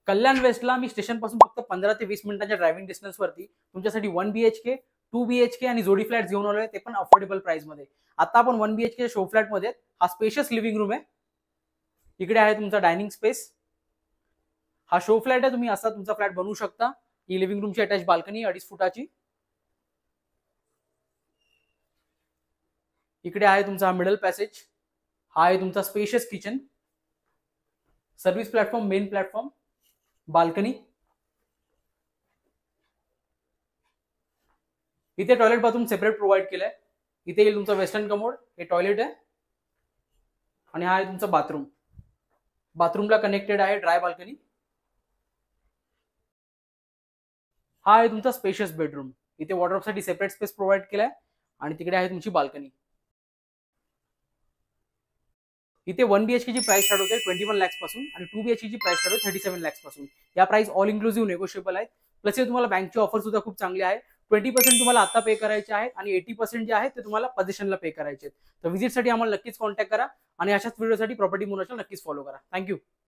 कल्याण वेस्टला मी station पासून फक्त 15 ते 20 मिनिटांच्या ड्रायव्हिंग डिस्टन्स वरती तुमच्यासाठी 1 BHK 2 BHK आणि जोडी फ्लॅट घेऊन आलोय, ते पण अफोर्डेबल प्राइस मध्ये. आता आपण 1 BHK शो फ्लॅट मध्ये. हा स्पेशियस लिव्हिंग रूम आहे. इकडे आहे तुमचा डायनिंग स्पेस. हा शो फ्लॅट आहे, तुम्ही असा तुमचा फ्लॅट बनवू शकता. ही लिव्हिंग रूमची अटॅच बाल्कनी 2.5 फुटाची. इकडे आहे तुमचा मिडल पॅसेज. हा आहे तुमचा spacious kitchen, service platform, main platform, balcony. इथे टॉयलेट बाथरूम सेपरेट प्रोव्हाइड केलंय. इथे येईल तुमचा वेस्टर्न कमोड, हे टॉयलेट आहे आणि हा आहे तुमचा बाथरूम. बाथरूमला कनेक्टेड आहे ड्राय बाल्कनी. हा आहे तुमचा स्पेशियस बेडरूम. इथे वॉर्डरोबसाठी सेपरेट स्पेस प्रोव्हाइड केलाय आणि तिकडे आहे तुमची बाल्कनी. इथे 1 BHK ची प्राइस स्टार्ट होते 21 lakhs पासून आणि 2 BHK ची प्राइस स्टार्ट होते 37 lakhs पासून. या प्राइस ऑल इन्क्लुसिव्ह नेगोशिएबल आहेत. प्लस तुम्हाला बँकची ऑफर सुद्धा खूप चांगली आहे. 20% तुम्हाला आता पे करायचे आहेत आणि 80% जे आहे ते तुम्हाला पोझिशनला पे करायचे आहेत. तर व्हिजिटसाठी आम्हाला नक्कीच कॉन्टॅक्ट करा आणि अशाच व्हिडिओसाठी प्रॉपर्टी मोनर्सला नक्कीच फॉलो करा. थँक्यू.